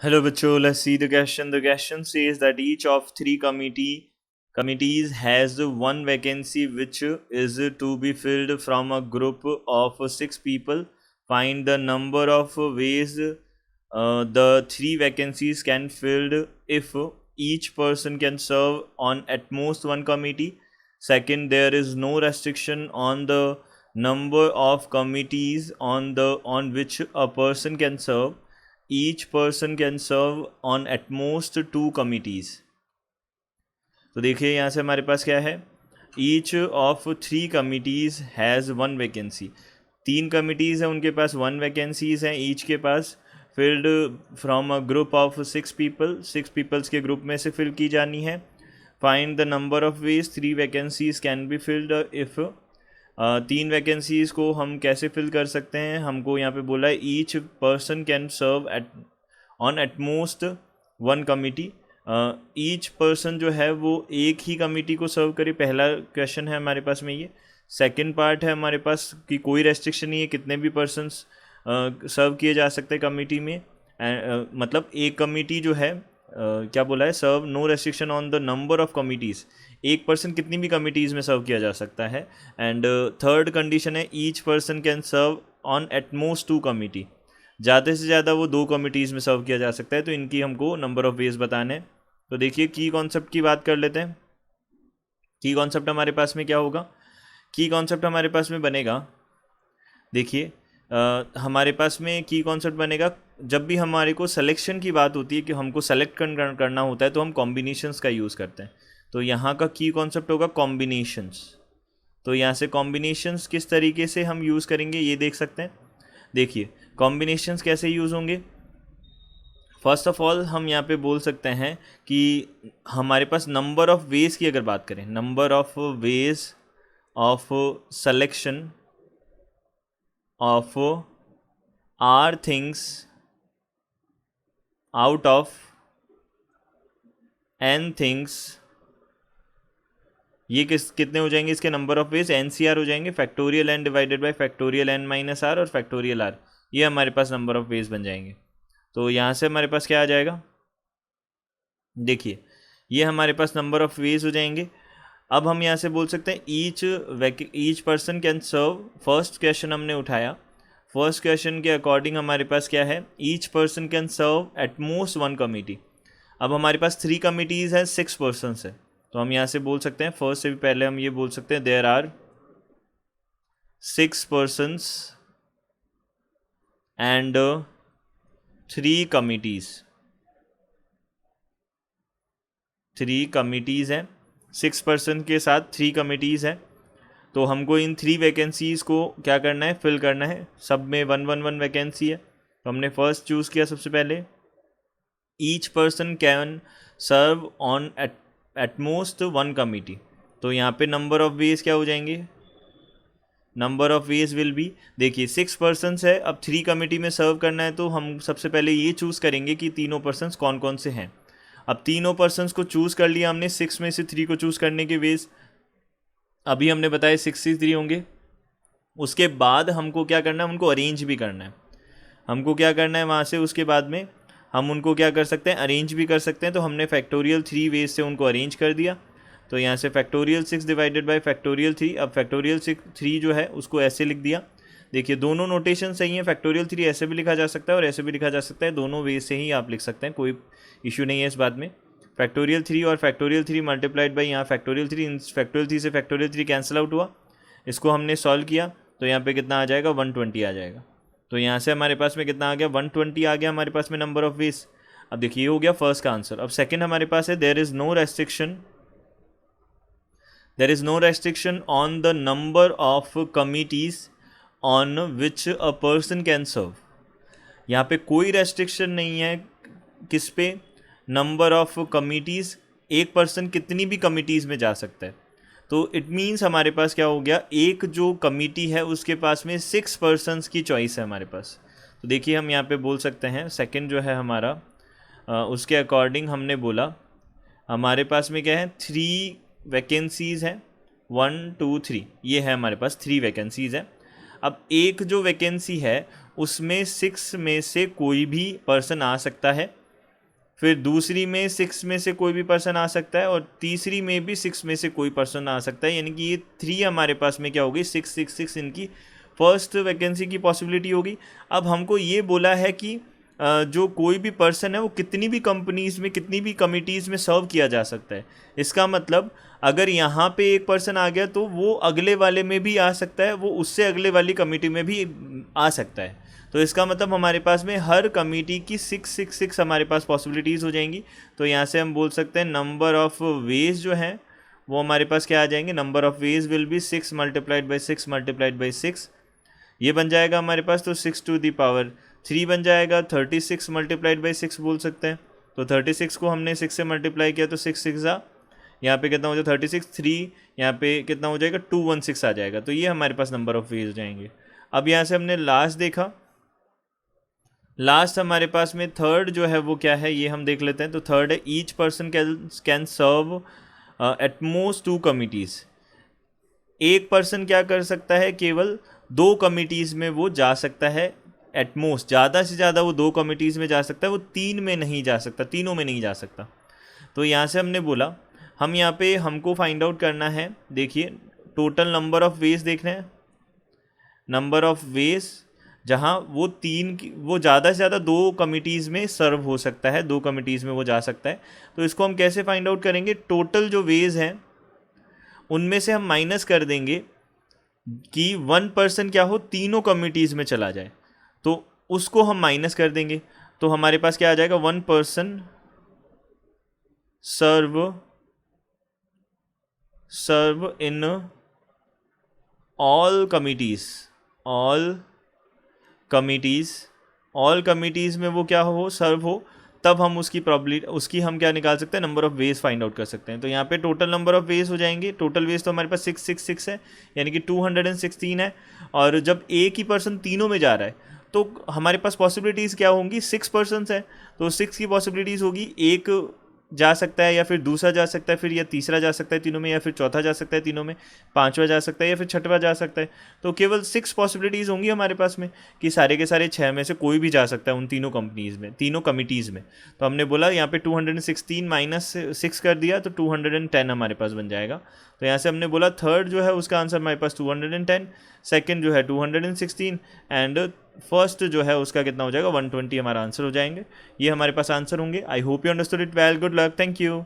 Hello, bachcho. Let's see the question. The question says that each of three committees has one vacancy which is to be filled from a group of six people. Find the number of ways the three vacancies can filled if each person can serve on at most one committee. Second, there is no restriction on the number of committees on which a person can serve. Each person can serve on at most two committees. तो देखिए यहाँ से हमारे पास क्या है, each of three committees has one vacancy. तीन committees हैं, उनके पास वन वैकेंसीज़ हैं ईच के पास, filled from a group of six peoples के ग्रुप में से फिल की जानी है. Find the number of ways three vacancies can be filled if. तीन वैकेंसीज़ को हम कैसे फिल कर सकते हैं, हमको यहाँ पे बोला है each person can serve at most one committee. Each person जो है वो एक ही कमिटी को सर्व करे, पहला क्वेश्चन है हमारे पास में ये. सेकंड पार्ट है हमारे पास कि कोई रेस्ट्रिक्शन नहीं है, कितने भी पर्सन्स सर्व किए जा सकते हैं कमिटी में. मतलब एक कमिटी जो है क्या बोला है, serve no restriction on the number of committees, एक पर्सन कितनी भी कमिटीज़ में सर्व किया जा सकता है. एंड थर्ड कंडीशन है each person can serve on at most two committee, ज़्यादा से ज़्यादा वो दो कमिटीज़ में सर्व किया जा सकता है. तो इनकी हमको नंबर ऑफ वेज बताने हैं. तो देखिए की कॉन्सेप्ट की बात कर लेते हैं. की कॉन्सेप्ट हमारे पास में क्या होगा, की कॉन्सेप्ट हमारे पास में बनेगा, देखिए हमारे पास में की कॉन्सेप्ट बनेगा जब भी हमारे को सिलेक्शन की बात होती है कि हमको सेलेक्ट करना होता है तो हम कॉम्बिनेशंस का यूज़ करते हैं. तो यहाँ का की कॉन्सेप्ट होगा कॉम्बिनेशंस. तो यहाँ से कॉम्बिनेशंस किस तरीके से हम यूज़ करेंगे ये देख सकते हैं. देखिए कॉम्बिनेशंस कैसे यूज़ होंगे. फर्स्ट ऑफ ऑल हम यहाँ पे बोल सकते हैं कि हमारे पास नंबर ऑफ़ वेज की अगर बात करें, number of ways of selection of r things out of n things, ये कितने हो जाएंगे इसके नंबर ऑफ वेज, NCR हो जाएंगे, factorial n divided by factorial n minus r और फैक्टोरियल आर, ये हमारे पास नंबर ऑफ वेज बन जाएंगे. तो यहाँ से हमारे पास क्या आ जाएगा, देखिए ये हमारे पास नंबर ऑफ वेज हो जाएंगे. अब हम यहाँ से बोल सकते हैं each person can serve. First question हमने उठाया, फर्स्ट क्वेश्चन के अकॉर्डिंग हमारे पास क्या है, each person can serve at most one committee. अब हमारे पास थ्री कमिटीज़ हैं, सिक्स पर्सनस है, तो हम यहाँ से बोल सकते हैं, फर्स्ट से भी पहले हम ये बोल सकते हैं there are six persons and three committees हैं. सिक्स पर्सन के साथ थ्री कमिटीज़ हैं. तो हमको इन थ्री वैकेंसीज़ को क्या करना है, फिल करना है. सब में वन वन वन वैकेंसी है, तो हमने फर्स्ट चूज़ किया सबसे पहले each person can serve on at most one committee. तो यहाँ पे नंबर ऑफ वेज क्या हो जाएंगे, number of ways will be, देखिए सिक्स पर्सनस है, अब थ्री कमिटी में सर्व करना है तो हम सबसे पहले ये चूज़ करेंगे कि तीनों पर्सनस कौन कौन से हैं. अब तीनों पर्सनस को चूज़ कर लिया हमने, सिक्स में से थ्री को चूज़ करने के वेज अभी हमने बताया 63 होंगे. उसके बाद हमको क्या करना है, उनको अरेंज भी करना है. हमको क्या करना है वहाँ से, उसके बाद में हम उनको क्या कर सकते हैं, अरेंज भी कर सकते हैं. तो हमने फैक्टोरियल थ्री वेज से उनको अरेंज कर दिया. तो यहाँ से फैक्टोरियल 6 डिवाइडेड बाय फैक्टोरियल 3. अब फैक्टोरियल 3 जो है उसको ऐसे लिख दिया. देखिए दोनों नोटेशन सही है, फैक्टोरियल 3 ऐसे भी लिखा जा सकता है और ऐसे भी लिखा जा सकता है, दोनों वे से ही आप लिख सकते हैं, कोई इशू नहीं है इस बात में. फैक्टोरियल 3 और फैक्टोरियल 3 मल्टीप्लाइड बाई यहाँ फैक्टोरियल 3, फैक्टोरियल 3 से फैक्टोरियल 3 कैंसिल आउट हुआ. इसको हमने सॉल्व किया तो यहाँ पे कितना आ जाएगा, 120 आ जाएगा. तो यहाँ से हमारे पास में कितना आ गया, 120 आ गया हमारे पास में नंबर ऑफ वेज. अब देखिए ये हो गया फर्स्ट का आंसर. अब सेकंड हमारे पास है there is no restriction on the number of committees on which a person can serve. यहाँ पे कोई रेस्ट्रिक्शन नहीं है किस पे, नंबर ऑफ कमिटीज़, एक पर्सन कितनी भी कमिटीज़ में जा सकता है. तो इट मीन्स हमारे पास क्या हो गया, एक जो कमिटी है उसके पास में सिक्स पर्सन्स की चॉइस है हमारे पास. तो देखिए हम यहाँ पे बोल सकते हैं सेकंड जो है हमारा उसके अकॉर्डिंग हमने बोला हमारे पास में क्या है, थ्री वैकेंसीज़ हैं, 1 2 3, ये है हमारे पास थ्री वैकेंसीज़ है. अब एक जो वैकेंसी है उसमें सिक्स में से कोई भी पर्सन आ सकता है. फिर दूसरी में 6 में से कोई भी पर्सन आ सकता है, और तीसरी में भी 6 में से कोई पर्सन आ सकता है, यानी कि ये 3 हमारे पास में क्या होगी, 666 इनकी फर्स्ट वैकेंसी की पॉसिबिलिटी होगी। अब हमको ये बोला है कि जो कोई भी पर्सन है वो कितनी भी कंपनीज़ में, कितनी भी कमिटीज़ में सर्व किया जा सकता है। इसका मतलब अगर यहाँ पे एक पर्सन आ गया तो वो अगले वाले में भी आ सकता है, वो उससे अगले वाली कमिटी में भी आ सकता है। तो इसका मतलब हमारे पास में हर कमिटी की 666 हमारे पास पॉसिबिलिटीज़ हो जाएंगी। तो यहाँ से हम बोल सकते हैं नंबर ऑफ़ वेज जो हैं वो हमारे पास क्या आ जाएंगे, number of veg will B 6 multiplied by 6 multiplied by 6, ये बन जाएगा हमारे पास। तो 6 टू दी पावर 3 बन जाएगा। 36 मल्टीप्लाइड बाई 6 बोल सकते हैं। तो 36 को हमने 6 से मल्टीप्लाई किया तो 6 6 यहाँ पे कितना हो जाएगा 36, 3 यहाँ पे कितना हो जाएगा 216 आ जाएगा। तो ये हमारे पास नंबर ऑफ वेज हो जाएंगे। अब यहाँ से हमने लास्ट देखा, लास्ट हमारे पास में थर्ड जो है वो क्या है ये हम देख लेते हैं। तो थर्ड है each person can serve at most 2 committees. एक पर्सन क्या कर सकता है, केवल 2 कमिटीज़ में वो जा सकता है, एटमोस्ट ज़्यादा से ज़्यादा वो 2 कमिटीज़ में जा सकता है, वो 3 में नहीं जा सकता, तीनों में नहीं जा सकता। तो यहाँ से हमने बोला हम यहाँ पे हमको फाइंड आउट करना है, देखिए टोटल नंबर ऑफ़ वेज देख रहे हैं, नंबर ऑफ़ वेज जहाँ वो ज़्यादा से ज़्यादा 2 कमिटीज़ में सर्व हो सकता है, 2 कमिटीज़ में वो जा सकता है। तो इसको हम कैसे फाइंड आउट करेंगे, टोटल जो वेज हैं उनमें से हम माइनस कर देंगे कि 1 पर्सन क्या हो, तीनों कमिटीज़ में चला जाए, तो उसको हम माइनस कर देंगे। तो हमारे पास क्या आ जाएगा, 1 person serve in all committees में वो क्या हो, सर्व हो, तब हम उसकी हम क्या निकाल सकते हैं, number of ways find out कर सकते हैं। तो यहाँ पे टोटल नंबर ऑफ़ वेज हो जाएंगे, टोटल वेज तो हमारे पास 666 है, यानी कि 216 है। और जब एक ही पर्सन तीनों में जा रहा है तो हमारे पास पॉसिबिलिटीज़ क्या होंगी, 6 पर्सनस है, तो 6 की पॉसिबिलिटीज़ होगी, एक जा सकता है या फिर दूसरा जा सकता है, फिर या तीसरा जा सकता है तीनों में, या फिर चौथा जा सकता है तीनों में, पांचवा जा सकता है या फिर छठवा जा सकता है। तो केवल 6 पॉसिबिलिटीज़ होंगी हमारे पास में कि सारे के सारे 6 में से कोई भी जा सकता है उन तीनों कंपनीज़ में, तीनों कमिटीज़ में। तो हमने बोला यहाँ पे 216 माइनस 6 कर दिया तो 210 हमारे पास बन जाएगा। तो यहाँ से हमने बोला थर्ड जो है उसका आंसर हमारे पास 210, सेकेंड जो है 216 एंड फर्स्ट जो है उसका कितना हो जाएगा 120 हमारा आंसर हो जाएंगे। ये हमारे पास आंसर होंगे। I hope you understood it well, good luck, thank you.